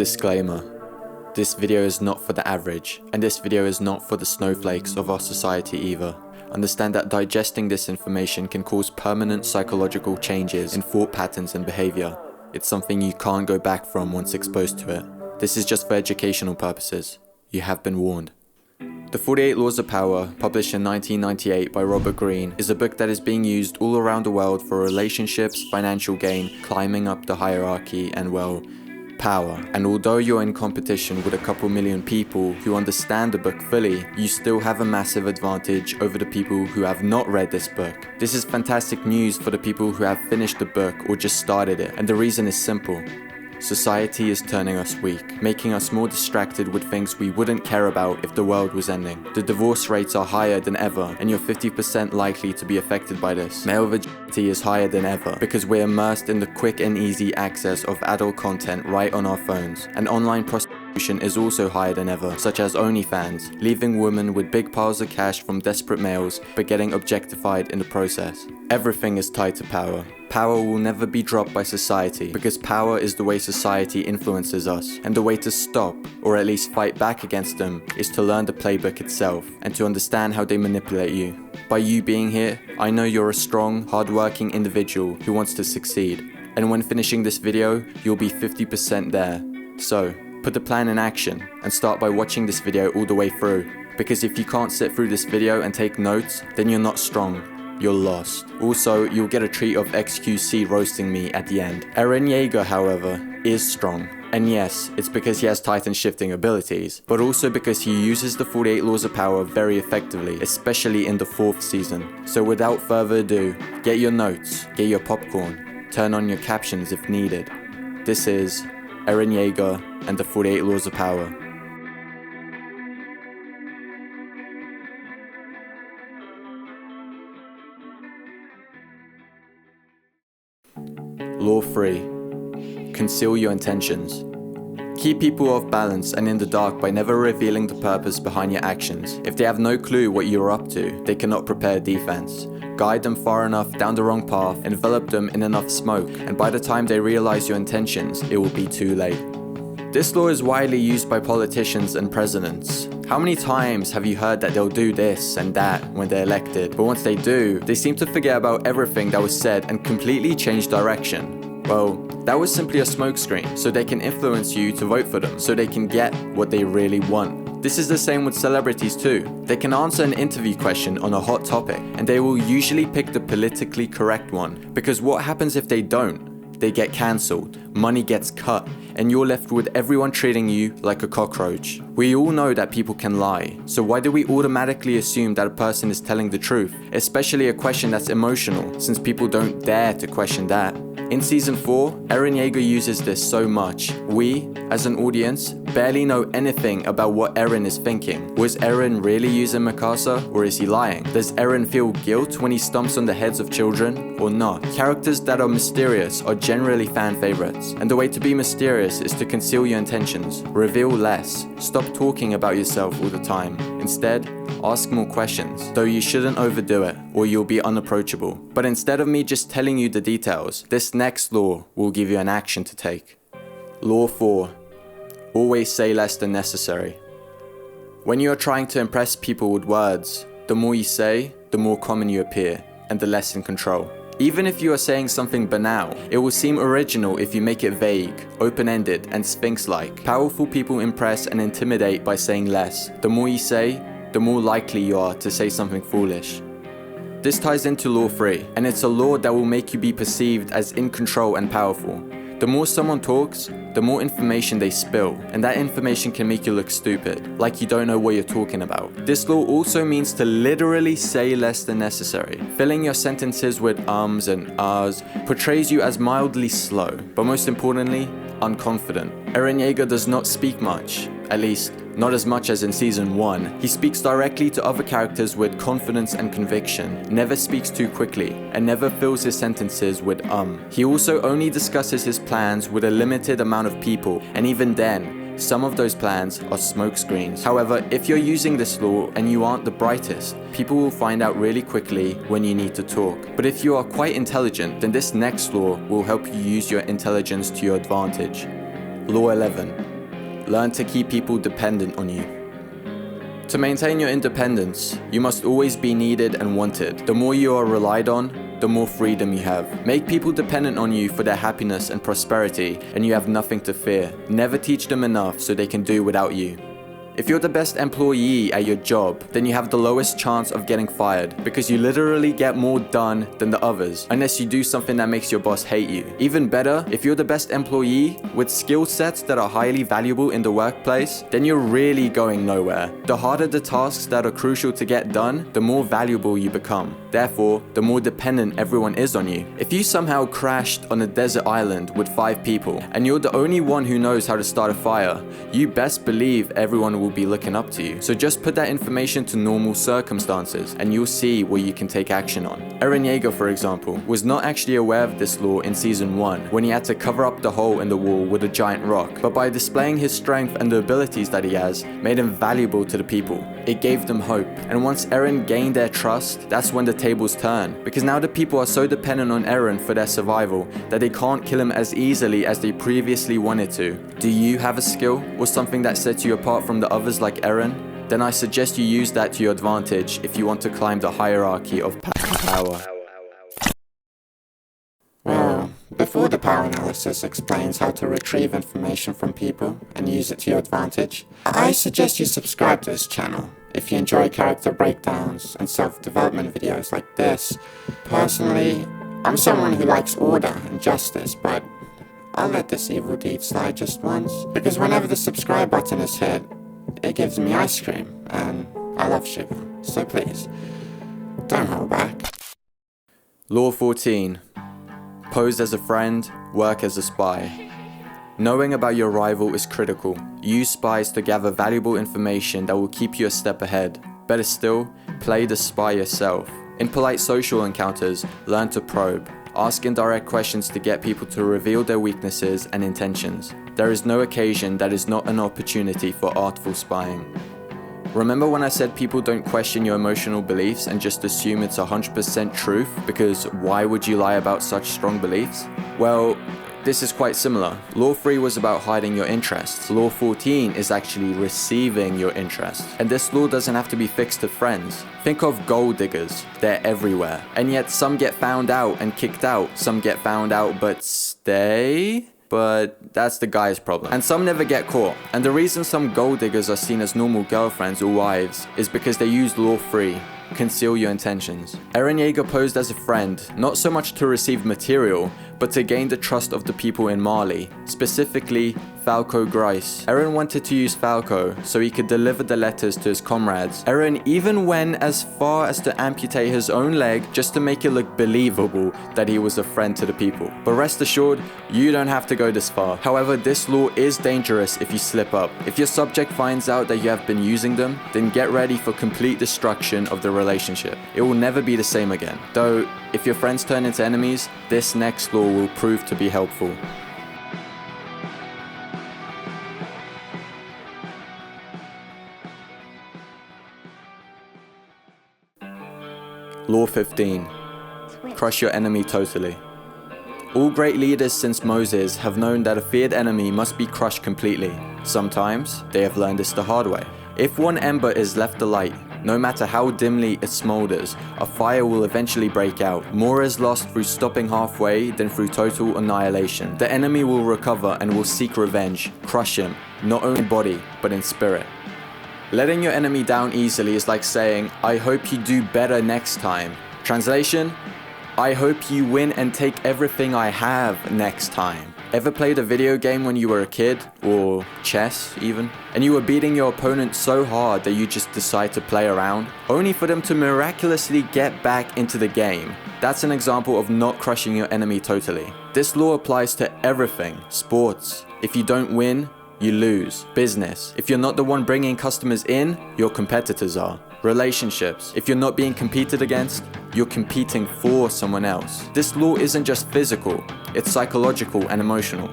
Disclaimer. This video is not for the average, and this video is not for the snowflakes of our society either. Understand that digesting this information can cause permanent psychological changes in thought patterns and behavior. It's something you can't go back from once exposed to it. This is just for educational purposes. You have been warned. The 48 Laws of Power, published in 1998 by Robert Greene, is a book that is being used all around the world for relationships, financial gain, climbing up the hierarchy, and well, power. And although you're in competition with a couple million people who understand the book fully, you still have a massive advantage over the people who have not read this book. This is fantastic news for the people who have finished the book or just started it, and the reason is simple. Society is turning us weak, making us more distracted with things we wouldn't care about if the world was ending. The divorce rates are higher than ever, and you're 50% likely to be affected by this. Male virginity is higher than ever, because we're immersed in the quick and easy access of adult content right on our phones. And online prostitution is also higher than ever, such as OnlyFans, leaving women with big piles of cash from desperate males, but getting objectified in the process. Everything is tied to power. Power will never be dropped by society, because power is the way society influences us, and the way to stop, or at least fight back against them, is to learn the playbook itself, and to understand how they manipulate you. By you being here, I know you're a strong, hard-working individual who wants to succeed, and when finishing this video, you'll be 50% there. So, put the plan in action, and start by watching this video all the way through, because if you can't sit through this video and take notes, then you're not strong. You're lost. Also, you'll get a treat of XQC roasting me at the end. Eren Yeager, however, is strong. And yes, it's because he has Titan shifting abilities, but also because he uses the 48 Laws of Power very effectively, especially in the 4th season. So without further ado, get your notes, get your popcorn, turn on your captions if needed. This is Eren Yeager and the 48 Laws of Power. Law 3. Conceal your intentions. Keep people off balance and in the dark by never revealing the purpose behind your actions. If they have no clue what you're up to, they cannot prepare a defense. Guide them far enough down the wrong path, envelop them in enough smoke, and by the time they realize your intentions, it will be too late. This law is widely used by politicians and presidents. How many times have you heard that they'll do this and that when they're elected, but once they do, they seem to forget about everything that was said and completely change direction? Well, that was simply a smokescreen, so they can influence you to vote for them, so they can get what they really want. This is the same with celebrities too. They can answer an interview question on a hot topic, and they will usually pick the politically correct one, because what happens if they don't? They get cancelled, money gets cut, and you're left with everyone treating you like a cockroach. We all know that people can lie, so why do we automatically assume that a person is telling the truth? Especially a question that's emotional, since people don't dare to question that. In Season 4, Eren Yeager uses this so much. We, as an audience, barely know anything about what Eren is thinking. Was Eren really using Mikasa, or is he lying? Does Eren feel guilt when he stomps on the heads of children, or not? Characters that are mysterious are generally fan favorites, and the way to be mysterious is to conceal your intentions, reveal less, stop talking about yourself all the time. Instead, ask more questions, though you shouldn't overdo it, or you'll be unapproachable. But instead of me just telling you the details, this next law will give you an action to take. Law 4. Always say less than necessary. When you are trying to impress people with words, the more you say, the more common you appear, and the less in control. Even if you are saying something banal, it will seem original if you make it vague, open-ended, and sphinx-like. Powerful people impress and intimidate by saying less. The more you say, the more likely you are to say something foolish. This ties into Law 3, and it's a law that will make you be perceived as in control and powerful. The more someone talks, the more information they spill, and that information can make you look stupid, like you don't know what you're talking about. This law also means to literally say less than necessary. Filling your sentences with ums and ahs portrays you as mildly slow, but most importantly, unconfident. Eren Yeager does not speak much, at least not as much as in Season 1. He speaks directly to other characters with confidence and conviction, never speaks too quickly, and never fills his sentences with He also only discusses his plans with a limited amount of people, and even then, some of those plans are smokescreens. However, if you're using this law and you aren't the brightest, people will find out really quickly when you need to talk. But if you are quite intelligent, then this next law will help you use your intelligence to your advantage. Law 11. learn to keep people dependent on you. To maintain your independence, you must always be needed and wanted. The more you are relied on, the more freedom you have. Make people dependent on you for their happiness and prosperity, and you have nothing to fear. Never teach them enough so they can do without you. If you're the best employee at your job, then you have the lowest chance of getting fired because you literally get more done than the others, unless you do something that makes your boss hate you. Even better, if you're the best employee with skill sets that are highly valuable in the workplace, then you're really going nowhere. The harder the tasks that are crucial to get done, the more valuable you become. Therefore, the more dependent everyone is on you. If you somehow crashed on a desert island with 5 people, and you're the only one who knows how to start a fire, you best believe everyone will be looking up to you. So just put that information to normal circumstances and you'll see where you can take action on. Eren Yeager, for example, was not actually aware of this law in season 1 when he had to cover up the hole in the wall with a giant rock, but by displaying his strength and the abilities that he has, made him valuable to the people. It gave them hope. And once Eren gained their trust, that's when the tables turn, because now the people are so dependent on Eren for their survival that they can't kill him as easily as they previously wanted to. Do you have a skill or something that sets you apart from the others like Eren? Then I suggest you use that to your advantage if you want to climb the hierarchy of power. Well, before the power analysis explains how to retrieve information from people and use it to your advantage, I suggest you subscribe to this channel if you enjoy character breakdowns and self-development videos like this. Personally, I'm someone who likes order and justice, but I'll let this evil deed slide just once, because whenever the subscribe button is hit, it gives me ice cream, and I love sugar, so please, don't hold back. Law 14. Pose as a friend, work as a spy. Knowing about your rival is critical. Use spies to gather valuable information that will keep you a step ahead. Better still, play the spy yourself. In polite social encounters, learn to probe. Ask indirect questions to get people to reveal their weaknesses and intentions. There is no occasion that is not an opportunity for artful spying. Remember when I said people don't question your emotional beliefs and just assume it's 100% truth, because why would you lie about such strong beliefs? Well, this is quite similar. Law 3 was about hiding your interests. Law 14 is actually receiving your interests. And this law doesn't have to be fixed to friends. Think of gold diggers. They're everywhere. And yet some get found out and kicked out. Some get found out but stay? But that's the guy's problem. And some never get caught. And the reason some gold diggers are seen as normal girlfriends or wives is because they use Law 3. Conceal your intentions. Eren Yeager posed as a friend, not so much to receive material, but to gain the trust of the people in Mali, specifically Falco Grice. Eren wanted to use Falco so he could deliver the letters to his comrades. Eren even went as far as to amputate his own leg just to make it look believable that he was a friend to the people. But rest assured, you don't have to go this far. However, this law is dangerous if you slip up. If your subject finds out that you have been using them, then get ready for complete destruction of the relationship. It will never be the same again. Though, if your friends turn into enemies, this next law will prove to be helpful. Law 15. Crush your enemy totally. All great leaders since Moses have known that a feared enemy must be crushed completely. Sometimes, they have learned this the hard way. If one ember is left alight, no matter how dimly it smolders, a fire will eventually break out. More is lost through stopping halfway than through total annihilation. The enemy will recover and will seek revenge, crush him, not only in body, but in spirit. Letting your enemy down easily is like saying, I hope you do better next time. Translation, I hope you win and take everything I have next time. Ever played a video game when you were a kid, or chess even, and you were beating your opponent so hard that you just decide to play around, only for them to miraculously get back into the game? That's an example of not crushing your enemy totally. This law applies to everything. Sports. If you don't win, you lose. Business. If you're not the one bringing customers in, your competitors are. Relationships. If you're not being competed against, you're competing for someone else. This law isn't just physical, it's psychological and emotional.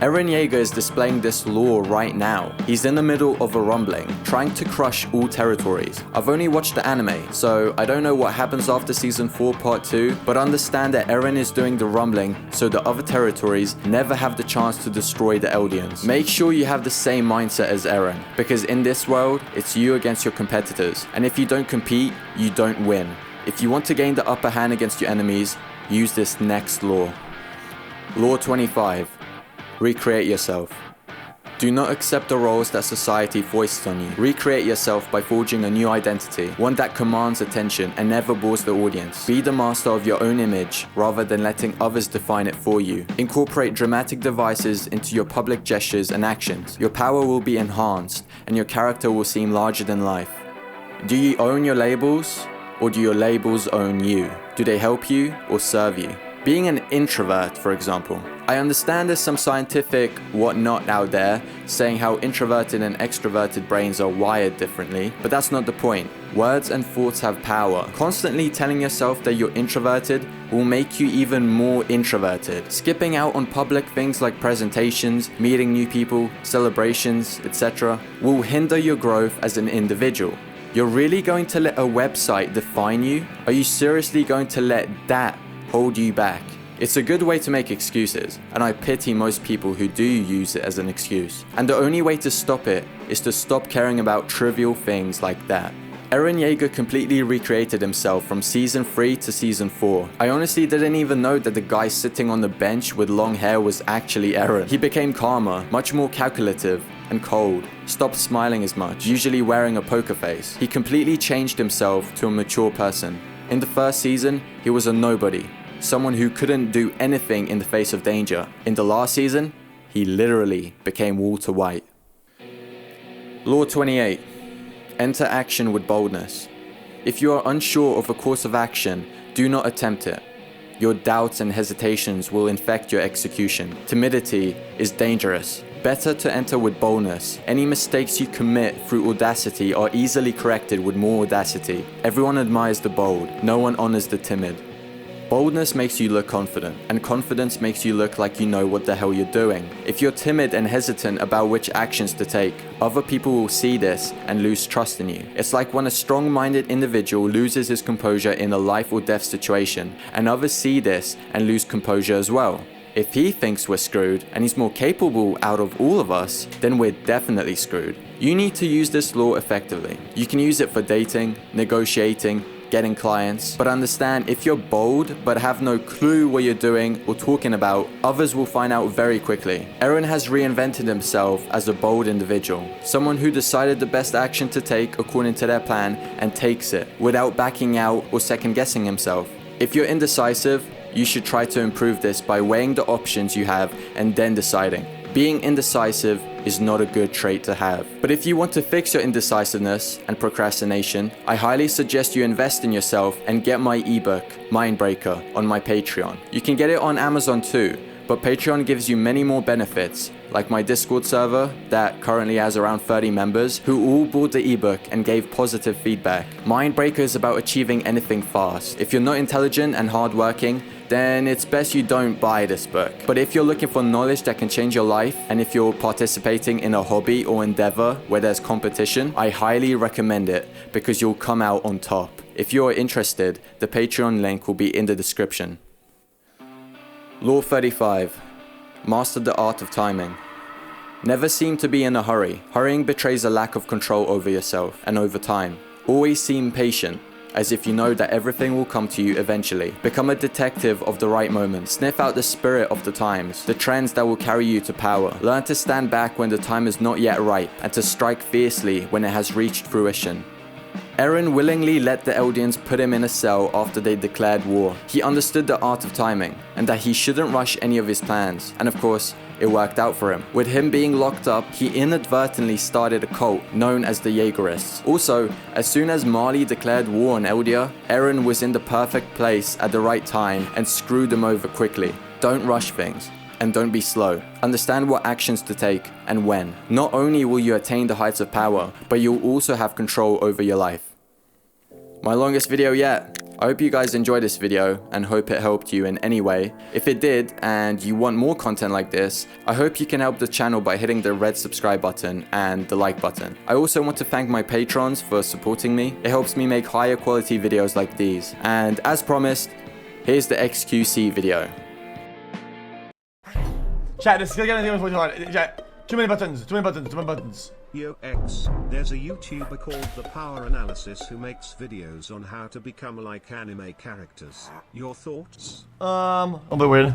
Eren Yeager is displaying this law right now. He's in the middle of a rumbling, trying to crush all territories. I've only watched the anime, so I don't know what happens after Season 4 Part 2, but understand that Eren is doing the rumbling so the other territories never have the chance to destroy the Eldians. Make sure you have the same mindset as Eren, because in this world, it's you against your competitors, and if you don't compete, you don't win. If you want to gain the upper hand against your enemies, use this next law. Law 25. Recreate yourself. Do not accept the roles that society foists on you. Recreate yourself by forging a new identity, one that commands attention and never bores the audience. Be the master of your own image rather than letting others define it for you. Incorporate dramatic devices into your public gestures and actions. Your power will be enhanced and your character will seem larger than life. Do you own your labels, or do your labels own you? Do they help you or serve you? Being an introvert, for example. I understand there's some scientific whatnot out there saying how introverted and extroverted brains are wired differently, but that's not the point. Words and thoughts have power. Constantly telling yourself that you're introverted will make you even more introverted. Skipping out on public things like presentations, meeting new people, celebrations, etc. will hinder your growth as an individual. You're really going to let a website define you? Are you seriously going to let that hold you back? It's a good way to make excuses, and I pity most people who do use it as an excuse. And the only way to stop it is to stop caring about trivial things like that. Eren Yeager completely recreated himself from Season 3 to Season 4. I honestly didn't even know that the guy sitting on the bench with long hair was actually Eren. He became calmer, much more calculative, and cold. Stopped smiling as much, usually wearing a poker face. He completely changed himself to a mature person. In the first season, he was a nobody. Someone who couldn't do anything in the face of danger. In the last season, he literally became Walter White. Law 28. Enter action with boldness. If you are unsure of a course of action, do not attempt it. Your doubts and hesitations will infect your execution. Timidity is dangerous. Better to enter with boldness. Any mistakes you commit through audacity are easily corrected with more audacity. Everyone admires the bold. No one honors the timid. Boldness makes you look confident, and confidence makes you look like you know what the hell you're doing. If you're timid and hesitant about which actions to take, other people will see this and lose trust in you. It's like when a strong-minded individual loses his composure in a life or death situation, and others see this and lose composure as well. If he thinks we're screwed, and he's more capable out of all of us, then we're definitely screwed. You need to use this law effectively. You can use it for dating, negotiating, getting clients, but understand if you're bold but have no clue what you're doing or talking about, others will find out very quickly. Eren has reinvented himself as a bold individual, someone who decided the best action to take according to their plan and takes it without backing out or second guessing himself. If you're indecisive, you should try to improve this by weighing the options you have and then deciding. Being indecisive is not a good trait to have. But if you want to fix your indecisiveness and procrastination, I highly suggest you invest in yourself and get my ebook, Mindbreaker, on my Patreon. You can get it on Amazon too, but Patreon gives you many more benefits, like my Discord server that currently has around 30 members who all bought the ebook and gave positive feedback. Mindbreaker is about achieving anything fast. If you're not intelligent and hardworking, then it's best you don't buy this book. But if you're looking for knowledge that can change your life, and if you're participating in a hobby or endeavor where there's competition, I highly recommend it because you'll come out on top. If you're interested, the Patreon link will be in the description. Law 35. Master the art of timing. Never seem to be in a hurry. Hurrying betrays a lack of control over yourself and over time. Always seem patient, as if you know that everything will come to you eventually. Become a detective of the right moment. Sniff out the spirit of the times, the trends that will carry you to power. Learn to stand back when the time is not yet ripe, and to strike fiercely when it has reached fruition. Eren willingly let the Eldians put him in a cell after they declared war. He understood the art of timing, and that he shouldn't rush any of his plans. And of course, it worked out for him. With him being locked up, he inadvertently started a cult known as the Yeagerists. Also, as soon as Marley declared war on Eldia, Eren was in the perfect place at the right time and screwed them over quickly. Don't rush things. And don't be slow. Understand what actions to take and when. Not only will you attain the heights of power, but you'll also have control over your life. My longest video yet. I hope you guys enjoyed this video and hope it helped you in any way. If it did and you want more content like this, I hope you can help the channel by hitting the red subscribe button and the like button. I also want to thank my patrons for supporting me. It helps me make higher quality videos like these. And as promised, here's the XQC video. Chat, this is gonna get too many buttons. Yo X, there's a YouTuber called The Power Analysis who makes videos on how to become like anime characters. Your thoughts? A bit weird.